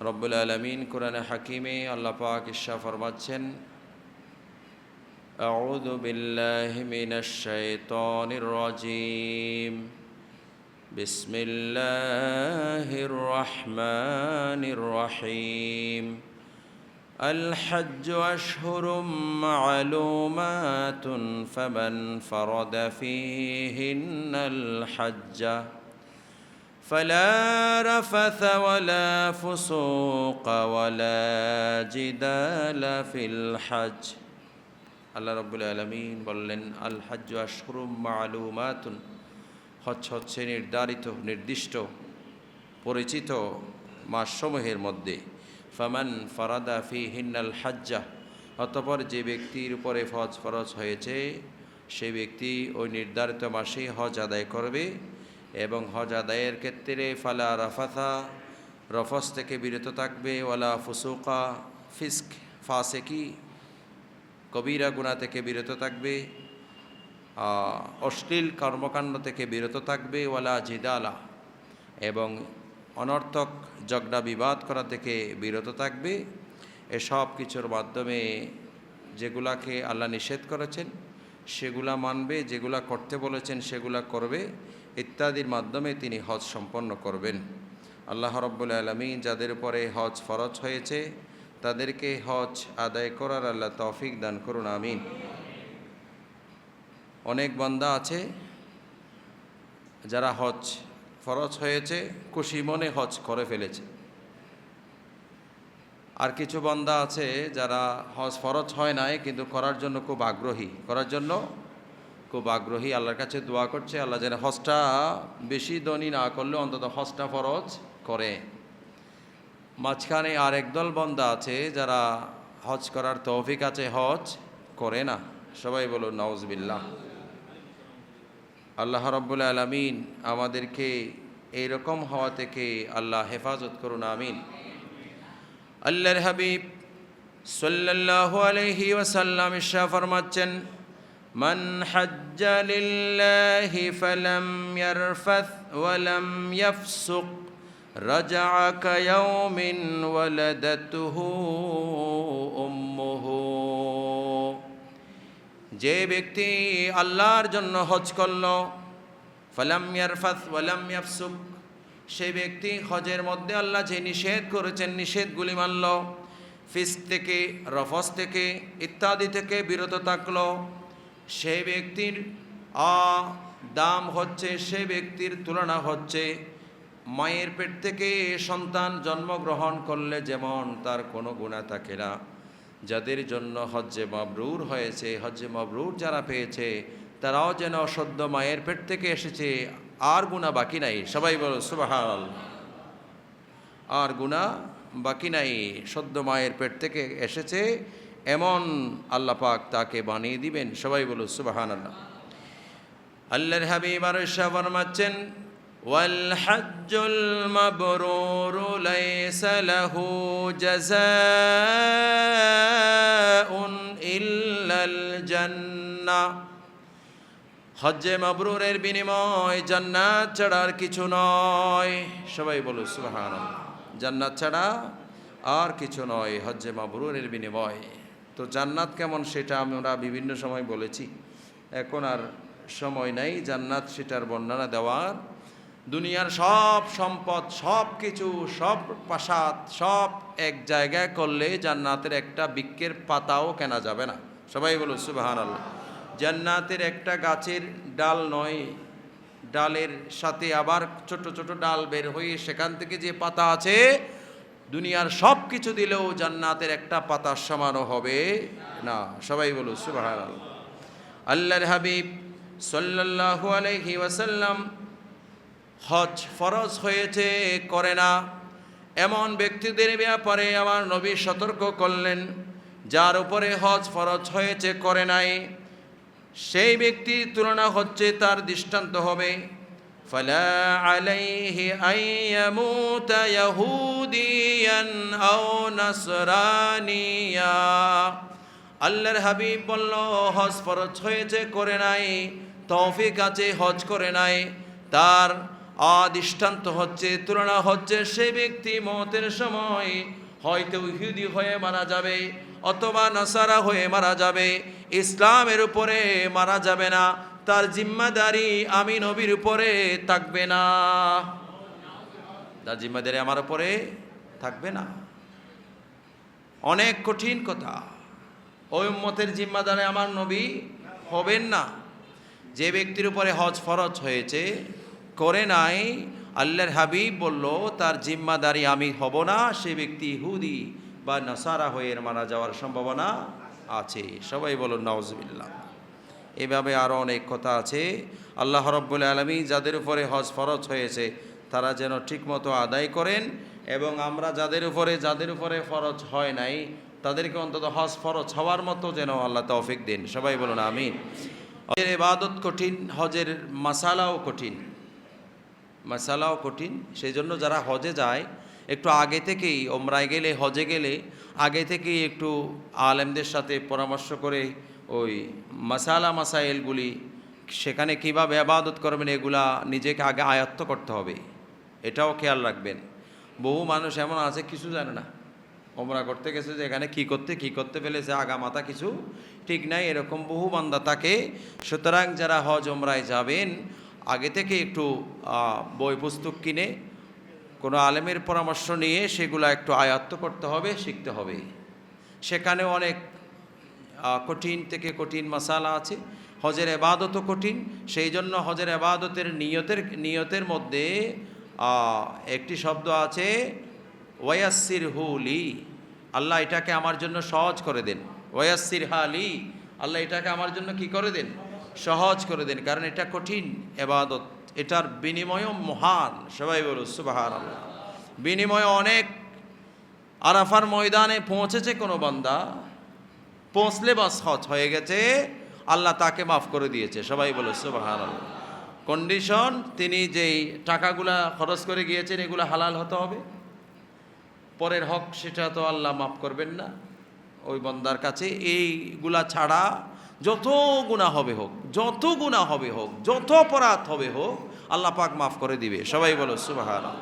রব্বুল আলামিন কুরআনে হাকিমে আল্লাহ পাক ইরশাদ ফরমাচ্ছেন, আউযু বিল্লাহি মিনাশ শাইতানির রাজীম, বিসমিল্লাহির রহমানির রহিম। الحج أشهر معلومات فمن فرض فيهن الحج فلا رفث ولا فسوق ولا جدال في الحج। আল্লাহ রাব্বুল আলামিন বললেন, আল হজ্জ আশহুরুম মা'লুমাতুন, হজ হচ্ছে নির্দিষ্ট পরিচিত মাসসমূহের মধ্যে। ফামান ফারাদা ফিহিন্নাল হাজ্জা, অতঃপর যে ব্যক্তির উপরে হজ ফরজ হয়েছে সেই ব্যক্তি ওই নির্ধারিত মাসেই হজ আদায় করবে এবং হজ আদায়ের ক্ষেত্রে ফালা রাফাথা, রফস থেকে বিরত থাকবে, ওয়ালা ফুসুকা, ফিস্ক ফাসেকি কবিরা গুনাহ থেকে বিরত থাকবে, অশ্লীল কর্মকাণ্ড থেকে বিরত থাকবে, ওয়ালা জিদালা, এবং অনর্থক ঝগড়া বিবাদ করা থেকে বিরত থাকবে। এসব কিছুর মাধ্যমে যেগুলাকে আল্লাহ নিষেধ করেছেন সেগুলা মানবে, যেগুলা করতে বলেছেন সেগুলা করবে, ইত্যাদির মাধ্যমে তিনি হজ সম্পন্ন করবেন। আল্লাহ রাব্বুল আলামিন যাদের উপরে হজ ফরজ হয়েছে তাদেরকে হজ আদায় করার আল্লাহ তৌফিক দান করুন, আমিন। অনেক বান্দা আছে যারা হজ ফরজ হয়েছে খুশি মনে হজ করে ফেলেছে, আর কিছু বান্দা আছে যারা হজ ফরজ হয় নাই কিন্তু করার জন্য খুব আগ্রহী, আল্লাহর কাছে দোয়া করছে আল্লাহ যেন হজটা বেশি দনি না করলে অন্তত হজটা ফরজ করে। মাঝখানে আর একদল বান্দা আছে যারা হজ করার তৌফিক আছে, হজ করে না। সবাই বলুন নাউজুবিল্লাহ। আল্লাহ রাব্বুল আলামিন আমাদেরকে এইরকম হওয়া থেকে আল্লাহ হেফাজত করুন, আমিন। আল্লাহর হাবিব সাল্লাল্লাহু আলাইহি ওয়াসাল্লাম ইরশাদ ফরমাচ্ছেন, মান হাজ্জা লিল্লাহি ফালাম ইয়ারফাথ ওয়ালাম ইয়াফসুক রাজাআ কায়াউমিন ওয়ালাদাতুহু উম্মুহু। যে ব্যক্তি আল্লাহর জন্য হজ করল, ফালাম ইয়ারফাথ ওয়ালাম ইয়াফসুক, সেই ব্যক্তি হজের মধ্যে আল্লাহ যে নিষেধ করেছেন নিষেধগুলি মানল, ফিস্ক থেকে, রফস থেকে ইত্যাদি থেকে বিরত থাকল, সেই ব্যক্তির দাম হচ্ছে, সেই ব্যক্তির তুলনা হচ্ছে মায়ের পেট থেকে সন্তান জন্মগ্রহণ করলে যেমন তার কোনো গুনাহ থাকে না, যাদের জন্য হজ্জে মাবরুর হয়েছে, হজ্জে মাবরুর যারা পেয়েছে তারাও যেন সদ্য মায়ের পেট থেকে এসেছে, আর গুনাহ বাকি নাই। সবাই বলো সুবহানাল্লাহ। আর গুনাহ বাকি নাই, সদ্য মায়ের পেট থেকে এসেছে এমন আল্লাহ পাক তাকে বানিয়ে দিবেন। সবাই বলো সুবহানাল্লাহ। আল্লাহর হাবিব আর ইরশাদ ফরমাচ্ছেন, ওয়াল হজ্জুল মাবরুরু লাইসা লাহু জাযাউন ইল্লাল জান্নাহ। হজ্জে মাবরুরের বিনিময় জান্নাত ছাড়া আর কিছু নয়। সবাই বলো সুবহানাল্লাহ। জান্নাত ছাড়া আর কিছু নয় হজ্জে মাবরুরের বিনিময়। তো জান্নাত কেমন সেটা আমরা বিভিন্ন সময় বলেছি, এখন আর সময় নাই জান্নাত সেটার বর্ণনা দেওয়ার। দুনিয়ার সব সম্পদ, সব কিছু, সব প্রাসাদ সব এক জায়গায় করলে জান্নাতের একটা বৃক্ষের পাতাও কেনা যাবে না। সবাই বলো সুবহানাল্লাহ। জান্নাতের একটা গাছের ডাল নয়, ডালের সাথে আবার ছোট ছোট ডাল বের হয়ে সেখান থেকে যে পাতা আছে, দুনিয়ার সব কিছু দিলেও জান্নাতের একটা পাতার সমানও হবে না। সবাই বলো সুবহানাল্লাহ। আল্লাহর হাবিব সাল্লাল্লাহু আলাইহি ওয়াসাল্লাম হজ ফরজ হয়েছে করে না এমন ব্যক্তিদের ব্যাপারে আমার নবী সতর্ক করলেন, যার উপরে হজ ফরজ হয়েছে করে নাই সেই ব্যক্তির তুলনা হচ্ছে, তার দৃষ্টান্ত হবে ফালা আলাইহি আইয়ামুতা ইয়াহুদিয়ান আও নাসরানিয়া। আল্লাহর হাবিব বলল, হজ ফরজ হয়েছে করে নাই, তৌফিক আছে হজ করে নাই, তার দৃষ্টান্ত হচ্ছে, তুলনা হচ্ছে, সেই ব্যক্তি মওতের সময় হয়তো ইহুদি হয়ে মারা যাবে অথবা নাসারা হয়ে মারা যাবে, ইসলামের উপরে মারা যাবে না, তার জিম্মাদারি আমি নবীর উপরে থাকবে না, তার জিম্মাদারি আমার উপরে থাকবে না। অনেক কঠিন কথা। ওই উম্মতের জিম্মাদারি আমার নবী হবেন না। যে ব্যক্তির উপরে হজ ফরজ হয়েছে, করে নাই, আল্লাহর হাবিব বলল তার জিম্মাদারি আমি হব না, সে ব্যক্তি ইহুদি বা নাসারা হয়ে মারা যাওয়ার সম্ভাবনা আছে। সবাই বলুন নাউজুবিল্লাহ। এভাবে আরও অনেক কথা আছে। আল্লাহ রাব্বুল আলামিন যাদের উপরে হজ ফরজ হয়েছে তারা যেন ঠিকমতো আদায় করেন, এবং আমরা যাদের উপরে ফরজ হয় নাই তাদেরকে অন্তত হজ ফরজ হওয়ার মতো যেন আল্লাহ তৌফিক দেন। সবাই বলুন আমিন। হজের ইবাদত কঠিন, হজের মাসালাও কঠিন। সেই জন্য যারা হজে যায় একটু আগে থেকেই, ওমরায় গেলে, হজে গেলে আগে থেকেই একটু আলেমদের সাথে পরামর্শ করে ওই মাসাইলগুলি, সেখানে কীভাবে ইবাদত করবেন এগুলা নিজেকে আগে আয়ত্ত করতে হবে, এটাও খেয়াল রাখবেন। বহু মানুষ এমন আছে কিছু জানে না, ওমরা করতে গেছে যে এখানে কী করতে ফেলেছে, আগা মাথা কিছু ঠিক নাই, এরকম বহু বান্দা থাকে। সুতরাং যারা হজ ওমরায় যাবেন আগে থেকে একটু বই পুস্তক কিনে কোনো আলেমের পরামর্শ নিয়ে সেগুলো একটু আয়ত্ত করতে হবে, শিখতে হবে। সেখানে অনেক কঠিন থেকে কঠিন মাসালা আছে। হজের ইবাদতও কঠিন, সেই জন্য হজের ইবাদতের নিয়তের মধ্যে একটি শব্দ আছে, ওয়ায়াসসিরহু লি, আল্লাহ এটাকে আমার জন্য সহজ করে দেন। ওয়ায়াসসিরহা লি, আল্লাহ এটাকে আমার জন্য কি করে দেন? সহজ করে দেন, কারণ এটা কঠিন ইবাদত, এটার বিনিময়ও মহান। সবাই বলো সুবহানাল্লাহ। বিনিময় অনেক। আরাফার ময়দানে পৌঁছেছে কোনো বান্দা, পৌঁছলে বাস হজ হয়ে গেছে, আল্লাহ তাকে মাফ করে দিয়েছে। সবাই বলো সুবহানাল্লাহ। কন্ডিশন, তিনি যেই টাকাগুলা খরচ করে গিয়েছেন এগুলো হালাল হতে হবে। পরের হক সেটা তো আল্লাহ মাফ করবেন না ওই বান্দার কাছে। এইগুলা ছাড়া যত গুনাহ হবে হোক, যত অপরাধ হবে হোক, আল্লাহ পাক মাফ করে দিবে। সবাই বলো সুবহানাল্লাহ।